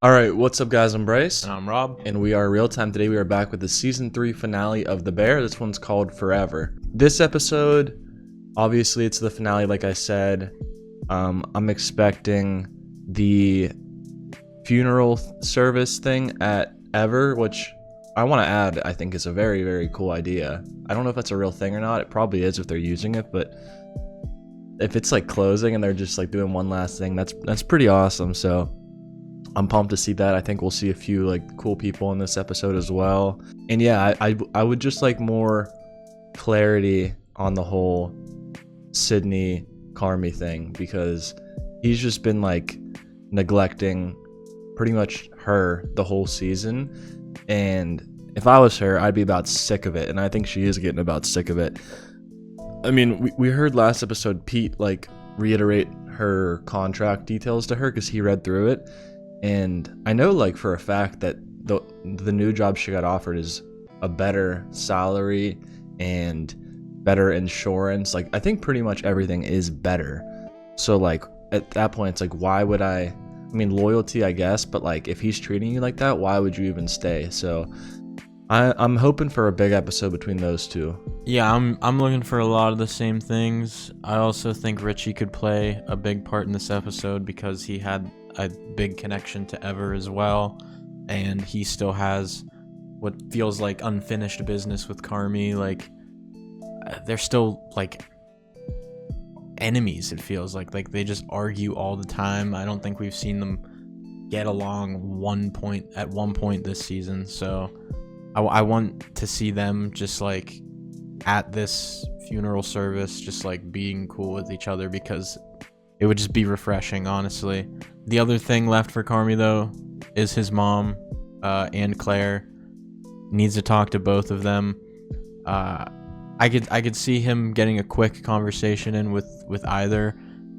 All right, what's up, guys? I'm Bryce, And I'm Rob. and we are Real Time. Today, we are back with the season 3 finale of The Bear. This one's called Forever. This episode, obviously, it's the finale. Like I said, I'm expecting the funeral service thing at Ever, which I want to add. I think is a very, very cool idea. I don't know if that's a real thing or not. It probably is if they're using it, but if it's like closing and they're just like doing one last thing, that's pretty awesome. So I'm pumped to see that. I think we'll see a few like cool people in this episode as well. And yeah, I would just like more clarity on the whole Sydney Carmi thing, because he's just been like neglecting pretty much her the whole season. And if I was her, I'd be about sick of it. And I think she is getting about sick of it. I mean, we heard last episode Pete like reiterate her contract details to her because he read through it. And I know like for a fact that the new job she got offered is a better salary and better insurance. Like I think pretty much everything is better. So like at that point it's like, why would I mean, loyalty I guess, but like if he's treating you like that, why would you even stay? So I'm hoping for a big episode between those two. Yeah, I'm looking for a lot of the same things. I also think Richie could play a big part in this episode because he had a big connection to Ever as well, and he still has what feels like unfinished business with Carmi. Like they're still like enemies. It feels like they just argue all the time. I don't think we've seen them get along at one point this season. So I want to see them just like at this funeral service, just like being cool with each other, because it would just be refreshing, honestly. The other thing left for Carmi though is his mom and Claire. Needs to talk to both of them. I could see him getting a quick conversation in with either,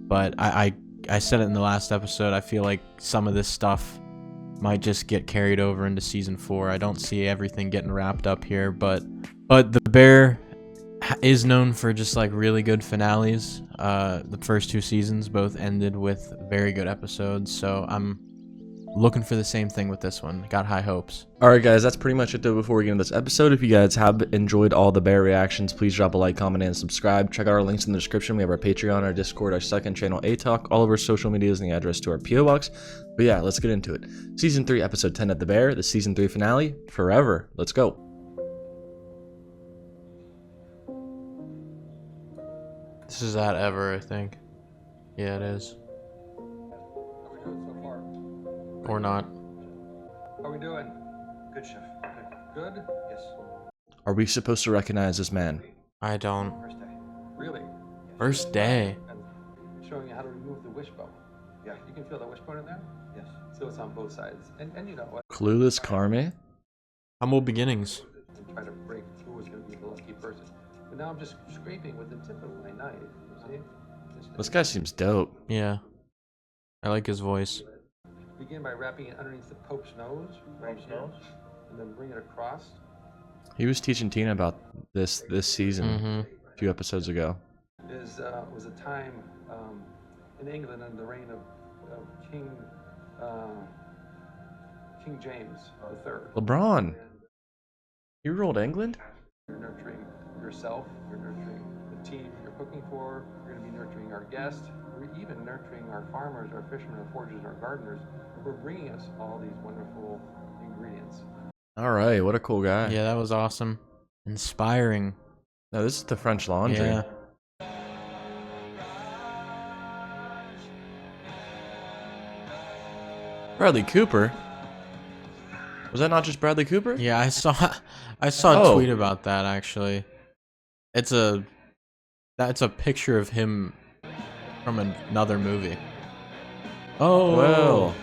but I said it in the last episode. I feel like some of this stuff might just get carried over into season 4. I don't see everything getting wrapped up here, but the Bear is known for just like really good finales. The first 2 seasons both ended with very good episodes, so I'm looking for the same thing with this one. Got high hopes. Alright guys, that's pretty much it though before we get into this episode. If you guys have enjoyed all the Bear reactions, please drop a like, comment, and subscribe. Check out our links in the description. We have our Patreon, our Discord, our second channel, A-Talk, all of our social medias, and the address to our P.O. Box. But yeah, let's get into it. Season 3, Episode 10 of The Bear, the Season 3 finale, Forever. Let's go. This is at Ever, I think. Yeah, it is. How we doing so far? Or not. How we doing? Good, Chef. Good? Good? Yes. Are we supposed to recognize this man? I don't. First day. Really? First day. And showing you how to remove the wishbone. Yeah. You can feel the wishbone in there? Yes. So it's on both sides. And you know what? Clueless Carmi? Humble beginnings. And try to break through is going to be the lucky person. But now I'm just scraping with the tip of my knife. You see? This guy seems dope. Yeah. I like his voice. Begin by wrapping it underneath the Pope's nose. Right here. And then bring it across. He was teaching Tina about this season a few episodes ago. Was a time in England under the reign of King James III. LeBron. You ruled England? You're nurturing yourself, you're nurturing the team you're cooking for, you're going to be nurturing our guests, we're even nurturing our farmers, our fishermen, our foragers, and our gardeners, who are bringing us all these wonderful ingredients. Alright, what a cool guy. Yeah, that was awesome. Inspiring. No, this is the French Laundry. Yeah. Bradley Cooper? Was that not just Bradley Cooper? Yeah, I saw a tweet about that actually. That's a picture of him from another movie. Oh, Well.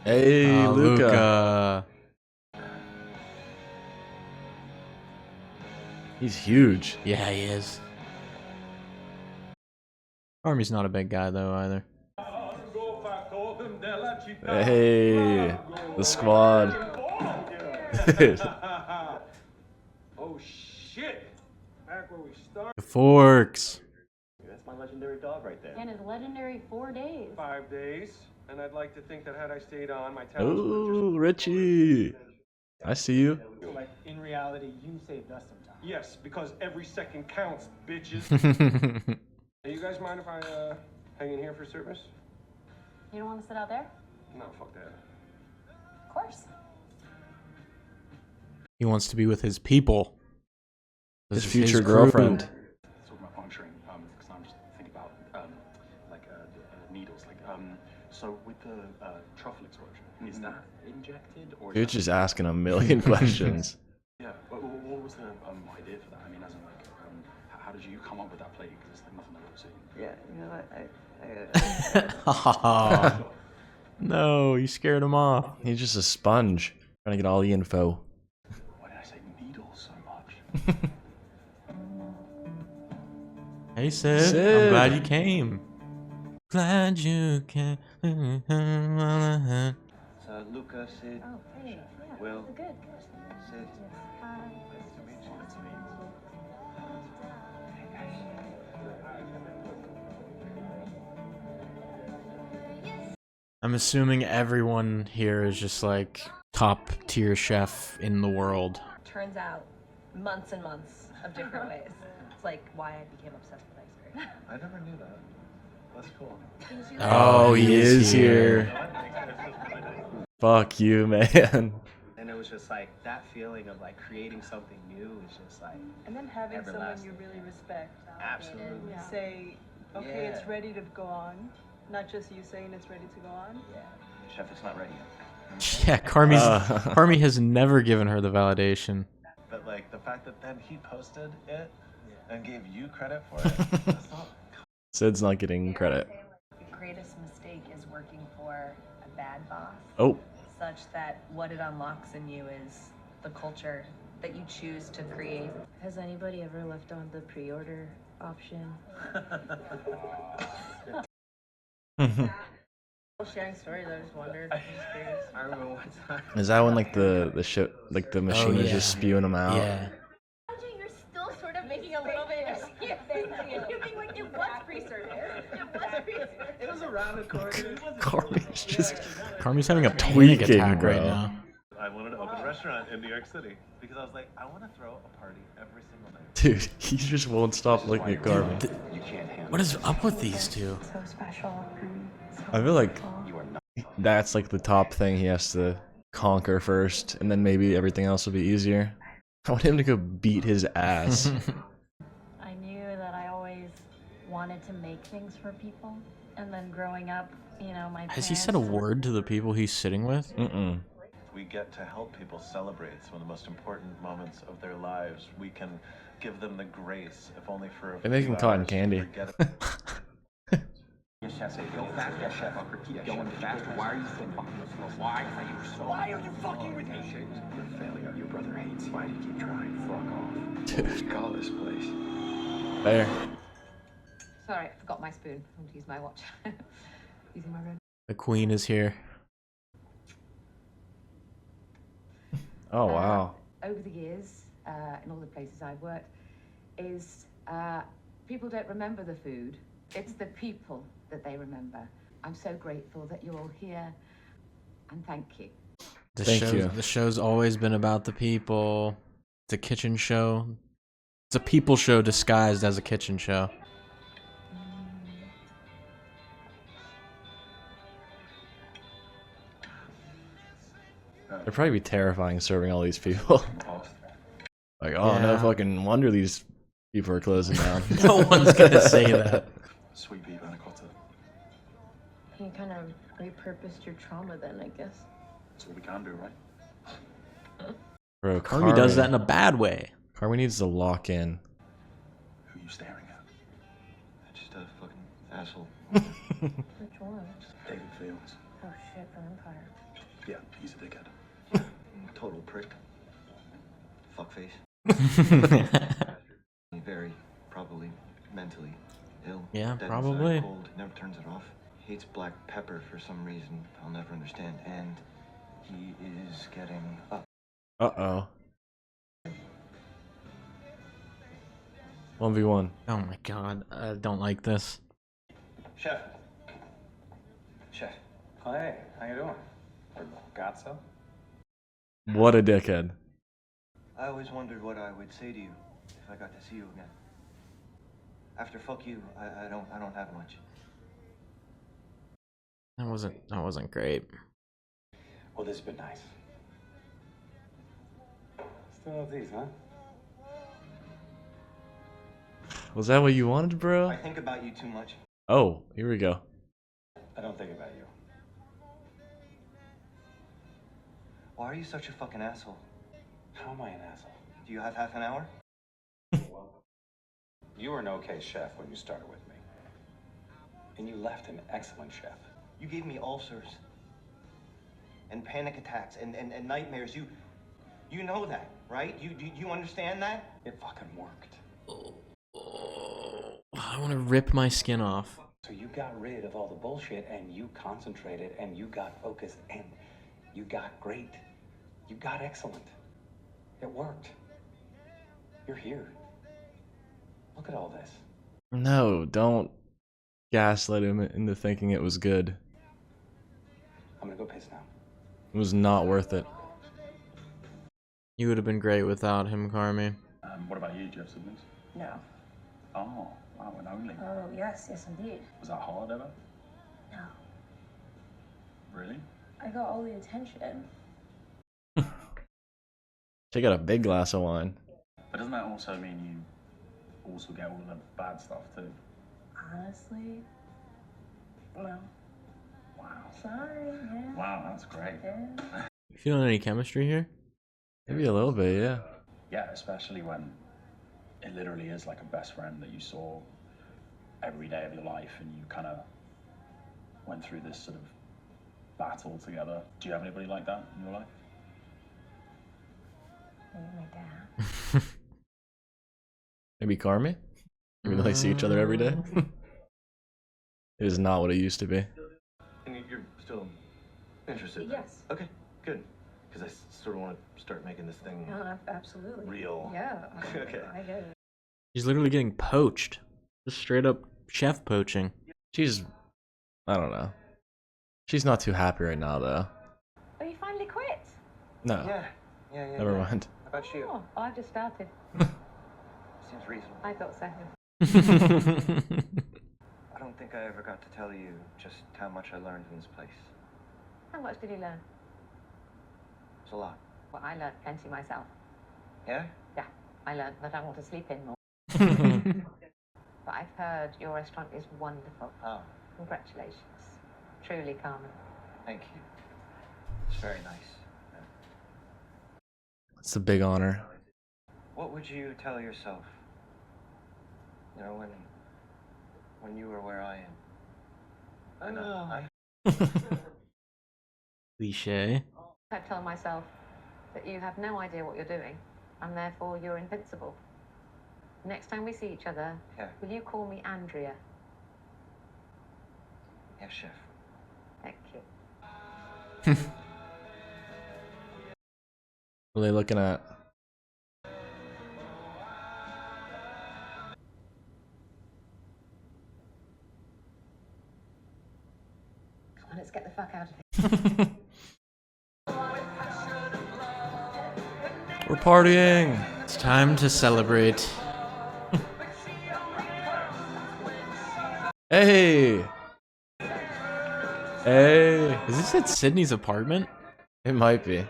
Hey, Luca. He's huge. Yeah, he is. Army's not a big guy though either. Hey, the squad. Oh shit! Back where we Forks. That's my legendary dog right there. And his legendary 4 days. 5 days, and I'd like to think that had I stayed on, my talents would have Ooh, Richie. I see you. So, like, in reality, you saved us some time. Yes, because every second counts, bitches. Hey, you guys mind if I hang in here for service? You don't want to sit out there? No, fuck that. Of course. He wants to be with his people. His His future crew. girlfriend. So my puncturing, because I'm just thinking about needles. So with the truffle explosion, is that injected or? Dude's just asking a million questions. Yeah. What was the idea for that? I mean, as in how did you come up with that play? Because it's like nothing I've ever seen. Yeah, you know what? No, you scared him off. He's just a sponge. Trying to get all the info. Why did I say needles so much? Hey, Sid. Sid. I'm glad you came. Glad you came. So Luca, Sid, Oh, hey. Yeah. Will. Good. Sid. Hi. I'm assuming everyone here is just like top tier chef in the world. Turns out, months and months of different ways. It's like why I became obsessed with ice cream. I never knew that. That's cool. Oh, he is here. Fuck you, man. And it was just like that feeling of like creating something new is just like And then having someone everlasting. you really respect Absolutely. say, okay, it's Yeah. ready to go on. Not just you saying it's ready to go on. Yeah. Chef, it's not ready yet. Yeah, Carmi has never given her the validation. But like the fact that then he posted it and gave you credit for it. That's not. Sid's not getting credit. The greatest mistake is working for a bad boss, Oh, such that what it unlocks in you is the culture that you choose to create. Has anybody ever left on the pre-order option? Sharing stories, I just wondered. I'm just curious. I remember one time. is that when like the ship, like the machine is yeah. just spewing them out? Yeah. You're still sort of making a little bit of You're being like, it was pre-service. It was pre-service. It was around the corner. Carmi's just Carmi's having a panic tweaking, attack bro. right now. I wanted to open a restaurant in New York City because I was like, I want to throw a party every single day. Dude, he just won't stop looking at Carmi. You can't handle What is up with these two? So special. I feel like You are not. that's like the top thing he has to conquer first, and then maybe everything else will be easier. I want him to go beat his ass. I knew that I always wanted to make things for people. And then growing up, you know, my Has he said a parents- word to the people he's sitting with? Mm-mm. We get to help people celebrate some of the most important moments of their lives. We can give them the grace, if only for a They make few him cotton hours, to candy. forget Yes, chef, say go fast. Yes, chef. Keep going faster. Why are you so fucking slow? Why are you so? Why are you fucking with me? You're a failure. Your brother hates you. Why do you keep trying? Fuck off. Dude, Call this place. there. Sorry, I forgot my spoon. I'm going to use my watch. Using my red. The queen is here. Oh wow. Over the years, in all the places I've worked, is people don't remember the food. It's the people that they remember. I'm so grateful that you're all here, and thank you. Thank you. The show's always been about the people. It's a kitchen show. It's a people show disguised as a kitchen show. It'd probably be terrifying serving all these people. Like, oh no Yeah. fucking wonder these people are closing down. No one's gonna say that. Sweet pea panna cotta. You kind of repurposed your trauma then, I guess. That's what we can do, right? Bro, Carmi does that in a bad way. Carmi needs to lock in. Who are you staring at? Just a fucking asshole. Which one? David Fields. Oh shit, from Empire. Yeah, he's a dickhead. Total prick. Fuckface. Very probably mentally ill. Yeah, Dead probably. inside, cold, never turns it off. Hates black pepper for some reason I'll never understand. And he is getting up. Uh-oh. 1v1. Oh my god, I don't like this. Chef. Chef. Oh, hey, how you doing? Or Gatso? What a dickhead. I always wondered what I would say to you if I got to see you again. After fuck you, I don't have much. That wasn't great. Well, this has been nice. Still have these, huh? Was that what you wanted, I bro? think about you too much. Oh, here we go. I don't think about you. Why are you such a fucking asshole? How am I an asshole? Do you have half an hour? You were an okay chef when you started with me. And you left an excellent chef. You gave me ulcers. And panic attacks and nightmares. You know that, right? You understand that? It fucking worked. I want to rip my skin off. So you got rid of all the bullshit and you concentrated and you got focused and you got great. You got excellent. It worked. You're here. Look at all this. No, don't gaslight him into thinking it was good. I'm gonna go piss now. It was not worth it. You would have been great without him, Carmi. What about you? Do you have siblings? No. Oh, wow, an only. Oh, yes, indeed. Was that hard ever? No. Really? I got all the attention. She got a big glass of wine. But doesn't that also mean you also get all the bad stuff too? Honestly, no. Wow. Sorry, yeah. Wow, that's great. Yeah. You feeling any chemistry here? Maybe a little bit, yeah. Yeah, especially when it literally is like a best friend that you saw every day of your life and you kind of went through this sort of battle together. Do you have anybody like that in your life? Maybe my dad. Maybe Carmi? Maybe they see each other every day? It is not what it used to be. And you're still interested? Yes. Okay, good. Because I sort of want to start making this thing Absolutely. real. Yeah. Okay. I get it. She's literally getting poached. Just straight up chef poaching. She's, I don't know. She's not too happy right now, though. Oh, you finally quit? No, Yeah. never mind. How about you? Oh, I've just started. Seems reasonable. I thought so. I don't think I ever got to tell you just how much I learned in this place. How much did you learn? It's a lot. Well, I learned plenty myself. Yeah? Yeah, I learned that I want to sleep in more. But I've heard your restaurant is wonderful. Oh, Congratulations. Truly, Carmen. thank you. It's very nice. It's a big honor. What would you tell yourself? You know, when you were where I am. I know. Cliche. I tell myself that you have no idea what you're doing, and therefore you're invincible. Next time we see each other, Yeah. will you call me Andrea? Yeah, chef. Thank you. What are they looking at? Come on, let's get the fuck out of here. We're partying! It's time to celebrate. Hey! Hey! Is this at Sydney's apartment? It might be.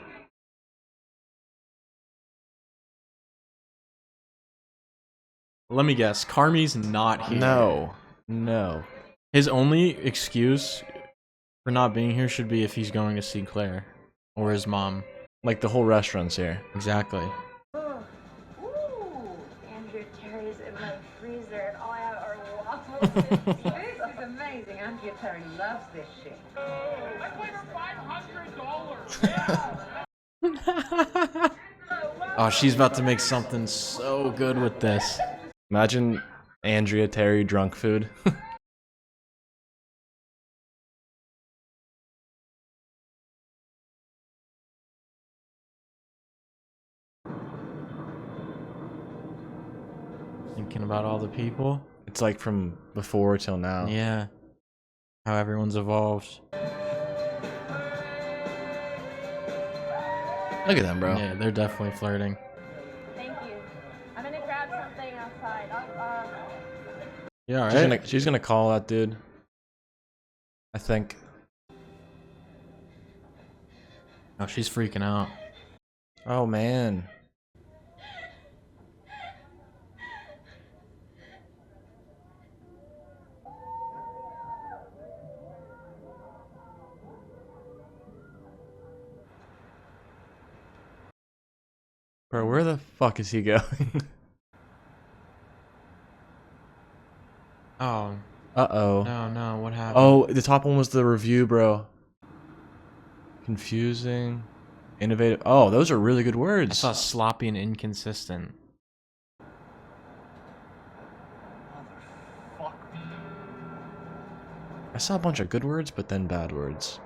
Let me guess. Carmi's not here. No. His only excuse for not being here should be if he's going to see Claire or his mom. Like the whole restaurant's here. Exactly. Oh. Ooh, Andrew Terry's in my freezer, and all I have are waffles. This is amazing. Andrea Terry loves this shit. I played her $500! Oh, she's about to make something so good with this. Imagine Andrea Terry drunk food. Thinking about all the people. It's like from before till now. Yeah. How everyone's evolved. Look at them, bro. Yeah, they're definitely flirting. Thank you. I'm gonna grab something outside. Yeah, all right. She's gonna call that dude. I think. Oh, she's freaking out. Oh man. Bro, where the fuck is he going? Oh. Uh-oh. No, what happened? Oh, the top one was the review, bro. Confusing. Innovative. Oh, those are really good I words. saw sloppy and inconsistent. I saw a bunch of good words, but then bad words.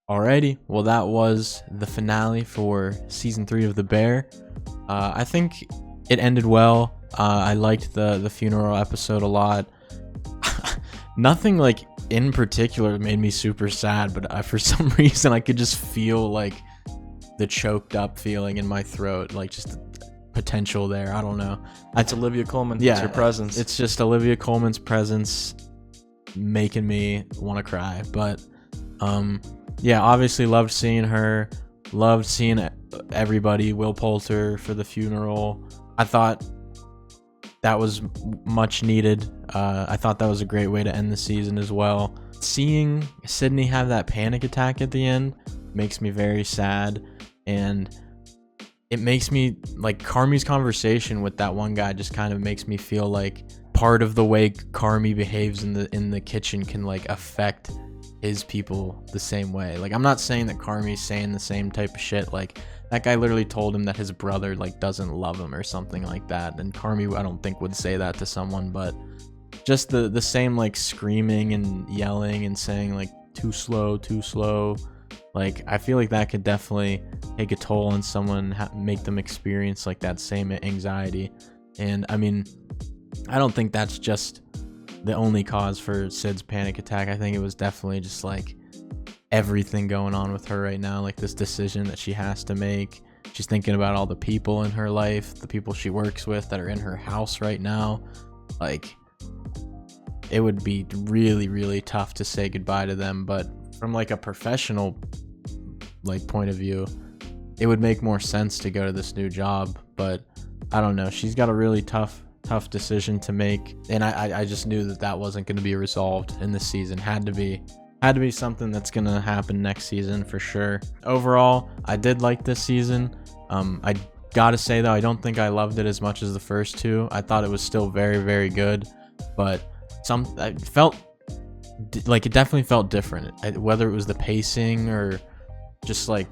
Alrighty, well that was the finale for season 3 of The Bear. I think it ended well. I liked the funeral episode a lot. Nothing like in particular made me super sad, but for some reason I could just feel like the choked up feeling in my throat, like just the potential there. I don't know. It's Olivia Colman. Yeah, It's her presence. It's just Olivia Colman's presence making me want to cry. But yeah, obviously loved seeing her. Loved seeing everybody. Will Poulter for the funeral. I thought that was much needed. I thought that was a great way to end the season as well. Seeing Sydney have that panic attack at the end makes me very sad, and it makes me like Carmi's conversation with that one guy just kind of makes me feel like part of the way Carmi behaves in the kitchen can like affect his people the same way. Like, I'm not saying that Carmi's saying the same type of shit. Like, that guy literally told him that his brother like doesn't love him or something like that, and Carmi I don't think would say that to someone, but just the same like screaming and yelling and saying like too slow. Like, I feel like that could definitely take a toll on someone, make them experience like that same anxiety. And I mean, I don't think that's just the only cause for Sid's panic attack. I think it was definitely just like everything going on with her right now, like this decision that she has to make. She's thinking about all the people in her life, the people she works with that are in her house right now. Like, it would be really, really tough to say goodbye to them, but from like a professional like point of view, it would make more sense to go to this new job. But I don't know, she's got a really tough decision to make, and I just knew that wasn't going to be resolved in this season. Had to be something that's going to happen next season for sure. Overall, I did like this season. I gotta say though, I don't think I loved it as much as the first two. I thought it was still very, very good, but I felt like it definitely felt different, whether it was the pacing or just like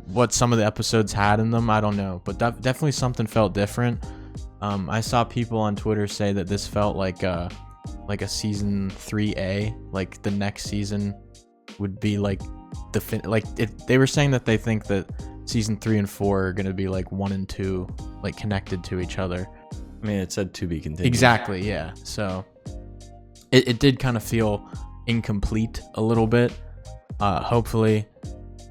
what some of the episodes had in them. I don't know, but definitely something felt different. I saw people on Twitter say that this felt like a season 3A, like the next season would be like they were saying that they think that season 3 and 4 are going to be like 1 and 2, like connected to each other. I mean, it said to be continued. Exactly, yeah. So it did kind of feel incomplete a little bit. Hopefully,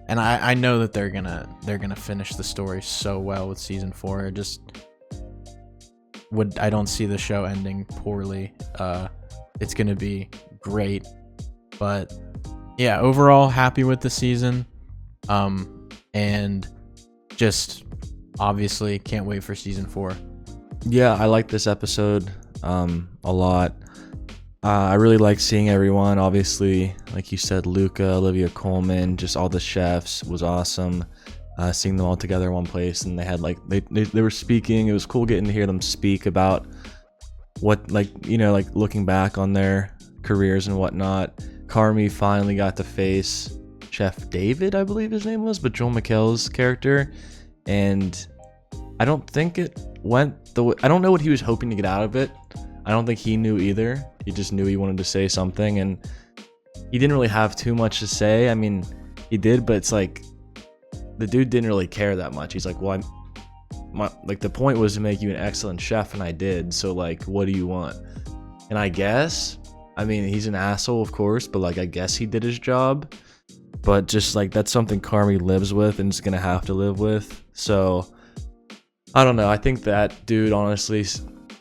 and I know that they're gonna finish the story so well with season 4. I don't see the show ending poorly. It's gonna be great. But yeah, overall happy with the season. And just obviously can't wait for season 4. Yeah, I like this episode a lot. I really like seeing everyone. Obviously, like you said, Luca, Olivia Colman, just all the chefs was awesome. Seeing them all together in one place, and they had like they were speaking. It was cool getting to hear them speak about what, like, you know, like looking back on their careers and whatnot. Carmi finally got to face Chef David, I believe his name was, but Joel McHale's character, and I don't think it went the way. I don't know what he was hoping to get out of it. I don't think he knew either. He just knew he wanted to say something, and he didn't really have too much to say. I mean, he did, but it's like the dude didn't really care that much. He's like, well, like the point was to make you an excellent chef, and I did. So like, what do you want? And I guess, I mean, he's an asshole, of course, but like, I guess he did his job. But just like, that's something Carmy lives with and is gonna have to live with. So I don't know. I think that dude honestly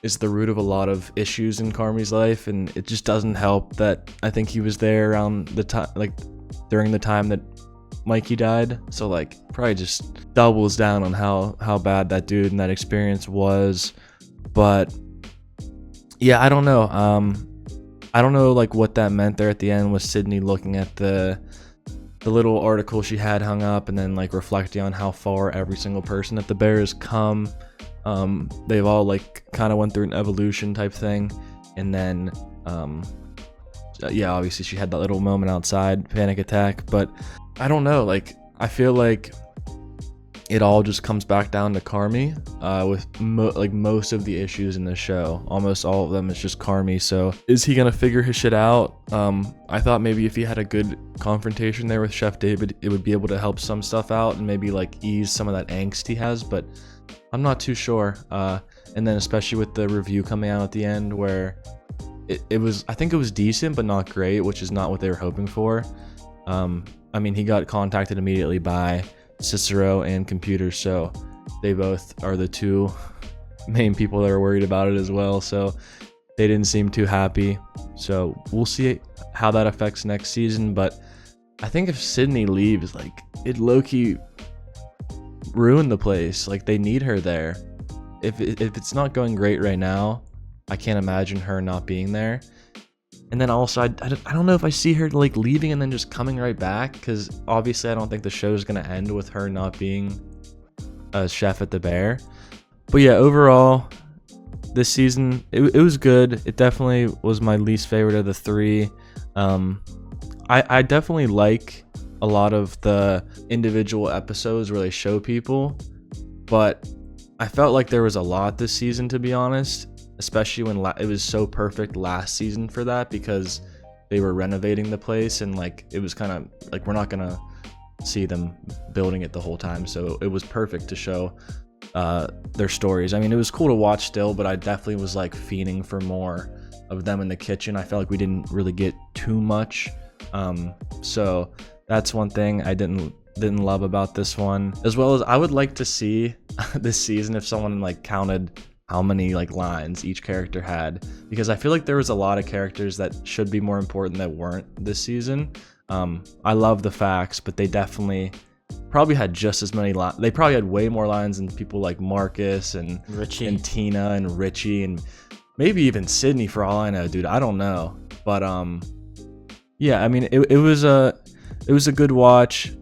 is the root of a lot of issues in Carmy's life, and it just doesn't help that I think he was there around the time, like during the time that Mikey died. So like, probably just doubles down on how bad that dude and that experience was. But yeah, I don't know. I don't know like what that meant there at the end with Sydney looking at the little article she had hung up and then like reflecting on how far every single person at the Bear has come. They've all like kind of went through an evolution type thing, and then yeah, obviously she had that little moment outside, panic attack. But I don't know, like I feel like it all just comes back down to Carmy with like most of the issues in the show. Almost all of them is just Carmy. So is he gonna figure his shit out? I thought maybe if he had a good confrontation there with Chef David, it would be able to help some stuff out and maybe like ease some of that angst he has, but I'm not too sure. And then especially with the review coming out at the end where it was, I think it was decent but not great, which is not what they were hoping for. I mean, he got contacted immediately by Cicero and Computer, so they both are the two main people that are worried about it as well, so they didn't seem too happy. So we'll see how that affects next season. But I think if Sydney leaves, like, it low-key ruined the place. Like, they need her there. If it's not going great right now, I can't imagine her not being there. And then also, I don't know if I see her like leaving and then just coming right back, because obviously I don't think the show is going to end with her not being a chef at the Bear. But yeah, overall, this season, it was good. It definitely was my least favorite of the three. I definitely like a lot of the individual episodes where they show people, but I felt like there was a lot this season, to be honest. Especially when it was so perfect last season for that, because they were renovating the place and like it was kind of like we're not gonna see them building it the whole time, so it was perfect to show their stories. I mean, it was cool to watch still, but I definitely was like fiending for more of them in the kitchen. I felt like we didn't really get too much, so that's one thing I didn't love about this one. As well as I would like to see this season if someone like counted how many like lines each character had, because I feel like there was a lot of characters that should be more important that weren't this season. I love the facts, but they definitely probably had just as many lines. They probably had way more lines than people like Marcus and Richie and Tina and Richie and maybe even Sydney, for all I know, dude. I don't know, but yeah, I mean, it was a good watch.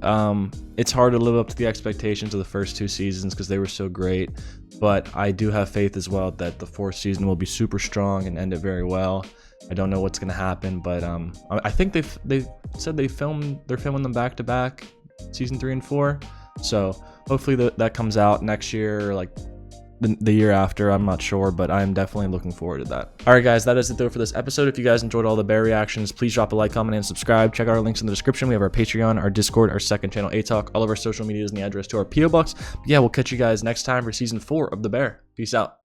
It's hard to live up to the expectations of the first two seasons because they were so great. But I do have faith as well that the fourth season will be super strong and end it very well. I don't know what's gonna happen, but I think they said they're filming them back to back, season 3 and 4. So hopefully that comes out next year or like the year after. I'm not sure, but I'm definitely looking forward to that. All right, guys, that is it though for this episode. If you guys enjoyed all the Bear reactions, please drop a like, comment, and subscribe. Check out our links in the description. We have our Patreon, our Discord, our second channel, A-Talk, all of our social medias, and the address to our P.O. Box. But yeah, we'll catch you guys next time for season 4 of The Bear. Peace out.